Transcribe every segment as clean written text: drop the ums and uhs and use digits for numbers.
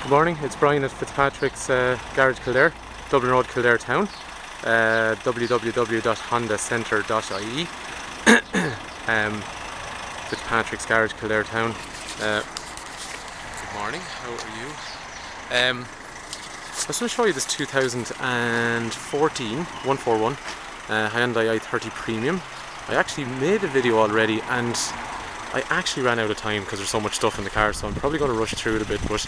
Good morning, it's Brian at Fitzpatrick's Garage Kildare, Dublin Road, Kildare Town, www.hondacentre.ie. Fitzpatrick's Garage Kildare Town. Good morning, how are you? I was going to show you this 2014 141 Hyundai i30 Premium. I actually made a video already and I actually ran out of time because there's so much stuff in the car, so I'm probably going to rush through it a bit, but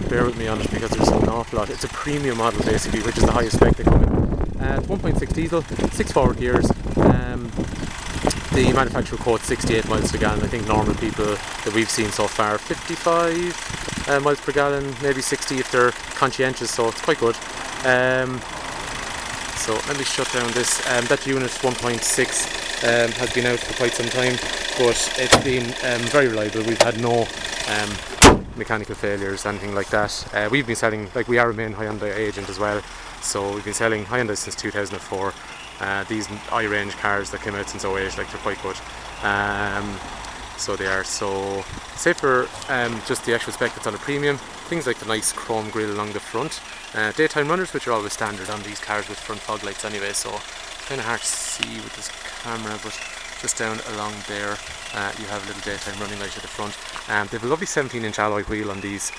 bear with me on it because there's an awful lot. It's a premium model basically, which is the highest spec they come in. It's 1.6 diesel, 6 forward gears. The manufacturer quotes 68 miles per gallon. I think normal people that we've seen so far 55 miles per gallon, maybe 60 if they're conscientious, so it's quite good. So let me shut down this. That unit 1.6 has been out for quite some time, but it's been very reliable. We've had no mechanical failures, anything like that. We've been selling, like, we are a main Hyundai agent as well, so we've been selling Hyundai since 2004. These i-range cars that came out since 08, like, they're quite good. So they are. So save for just the actual spec that's on a premium, things like the nice chrome grille along the front, daytime runners, which are always standard on these cars with front fog lights anyway, so it's kind of hard to see with this camera, but just down along there you have a little daytime running light at the front. They have a lovely 17-inch alloy wheel on these,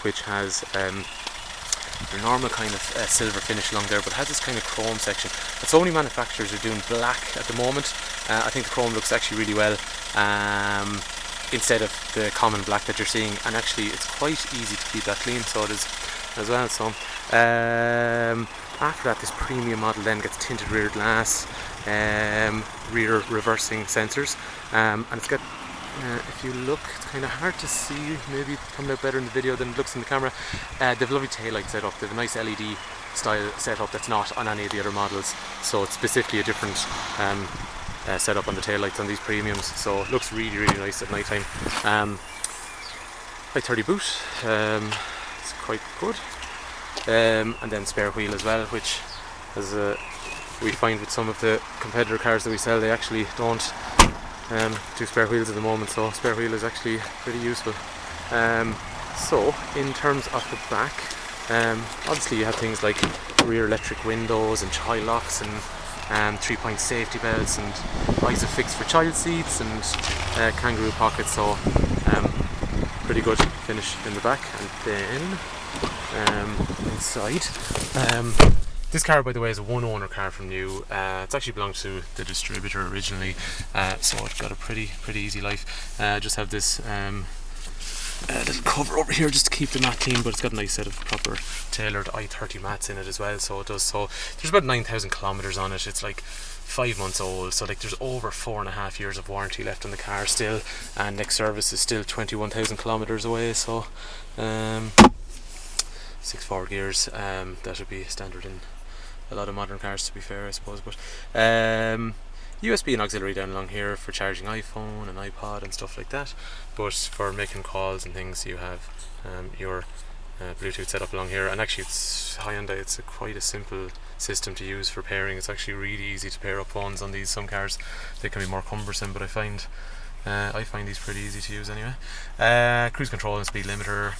which has your normal kind of silver finish along there, but has this kind of chrome section. But so many manufacturers are doing black at the moment. I think the chrome looks actually really well instead of the common black that you're seeing, and actually it's quite easy to keep that clean, so it is as well. So after that, this premium model then gets tinted rear glass, rear reversing sensors, and it's got if you look, it's kind of hard to see, maybe it's coming out better in the video than it looks in the camera. They have a lovely taillight setup. They have a nice LED style setup that's not on any of the other models, so it's specifically a different setup on the taillights on these premiums, so it looks really nice at night time. i30 boot, it's quite good, and then spare wheel as well, which as we find with some of the competitor cars that we sell, they actually don't do spare wheels at the moment, so spare wheel is actually pretty useful. So in terms of the back, obviously you have things like rear electric windows and child locks and 3-point safety belts and Isofix for child seats and kangaroo pockets, so pretty good finish in the back. And then inside, this car, by the way, is a one owner car from new. It's actually belonged to the distributor originally, so it's got a pretty easy life. Just have this little cover over here just to keep the mat clean, but it's got a nice set of proper tailored i30 mats in it as well, so it does. So there's about 9,000 kilometers on it. It's like 5 months old, so like there's over 4.5 years of warranty left on the car still, and next service is still 21,000 kilometers away. So 6 forward gears, that would be standard in a lot of modern cars, to be fair, I suppose. But USB and auxiliary down along here for charging iPhone and iPod and stuff like that, but for making calls and things you have your Bluetooth set up along here. And actually it's Hyundai, it's quite a simple system to use for pairing. It's actually really easy to pair up phones on these. Some cars they can be more cumbersome, but I find these pretty easy to use anyway. Cruise control and speed limiter,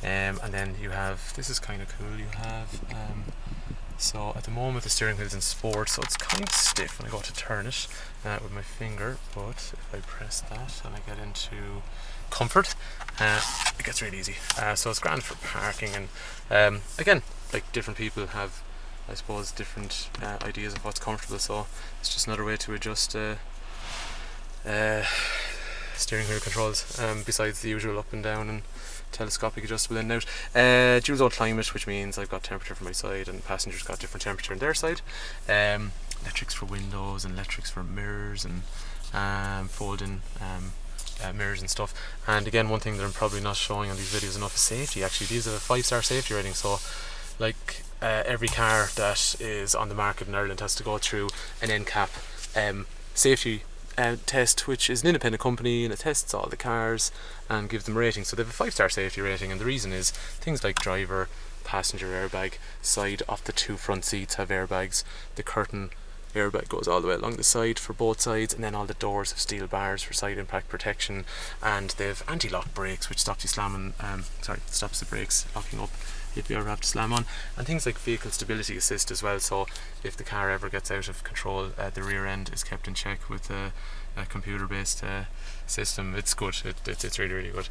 and then you have, this is kind of cool, you have so at the moment the steering wheel is in sport, so it's kind of stiff when I go to turn it with my finger, but if I press that and I get into comfort, it gets really easy. So it's grand for parking, and again, like, different people have, I suppose, different ideas of what's comfortable, so it's just another way to adjust steering wheel controls, besides the usual up and down and telescopic adjustable in and out. Dual zone climate, which means I've got temperature for my side and passengers got different temperature on their side. Electrics for windows and electrics for mirrors and fold-in mirrors and stuff. And again, one thing that I'm probably not showing on these videos enough is safety. Actually, these have a 5-star safety rating, so like every car that is on the market in Ireland has to go through an NCAP safety test, which is an independent company, and it tests all the cars and gives them a rating. So they have a 5-star safety rating, and the reason is things like driver, passenger airbag, side of the 2 front seats have airbags, the curtain airbag goes all the way along the side for both sides, and then all the doors have steel bars for side impact protection, and they've anti-lock brakes which stops you slamming, stops the brakes locking up if you ever have to slam on, and things like vehicle stability assist as well, so if the car ever gets out of control, the rear end is kept in check with a computer based system. It's good, it's really, really good.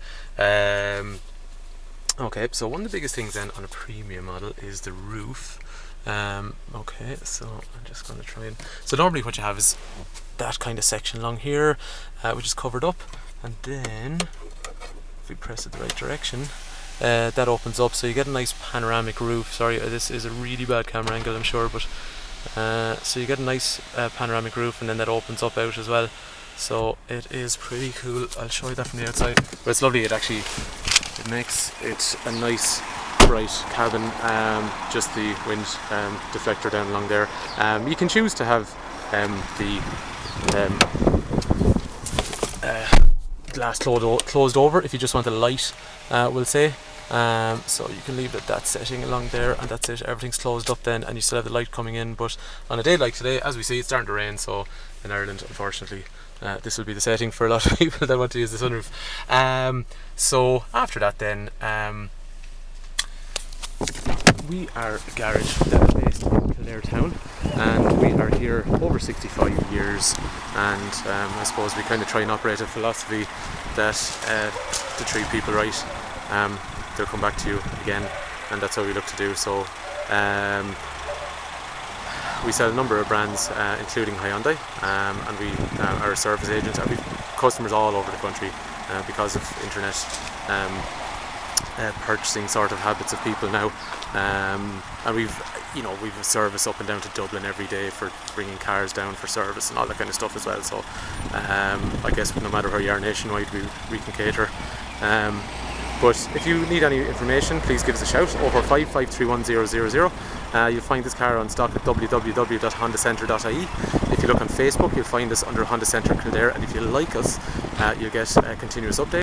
Okay, so one of the biggest things then on a premium model is the roof. Okay, so I'm just going to try and... So normally what you have is that kind of section along here, which is covered up, and then if we press it the right direction, that opens up, so you get a nice panoramic roof. Sorry, this is a really bad camera angle, I'm sure, but so you get a nice panoramic roof, and then that opens up out as well. So it is pretty cool. I'll show you that from the outside. But it's lovely. It makes it a nice bright cabin. Just the wind deflector down along there. You can choose to have the glass closed over if you just want a light, we'll say. So you can leave it that setting along there, and that's it. Everything's closed up then, and you still have the light coming in. But on a day like today, as we see, it's starting to rain, so in Ireland, unfortunately, this will be the setting for a lot of people that want to use the sunroof. So after that then, we are a garage that is based in Kildare town, and we are here over 65 years, and I suppose we kind of try and operate a philosophy that to treat people right, they'll come back to you again, and that's what we look to do. So we sell a number of brands, including Hyundai, and we are a service agent, and we've customers all over the country because of internet purchasing sort of habits of people now, and we've a service up and down to Dublin every day for bringing cars down for service and all that kind of stuff as well. So I guess no matter where you are nationwide, we can cater. But if you need any information, please give us a shout, 045 531 000. You'll find this car on stock at www.hondacentre.ie. If you look on Facebook, you'll find us under Honda Centre Kildare, and if you like us, you'll get continuous updates.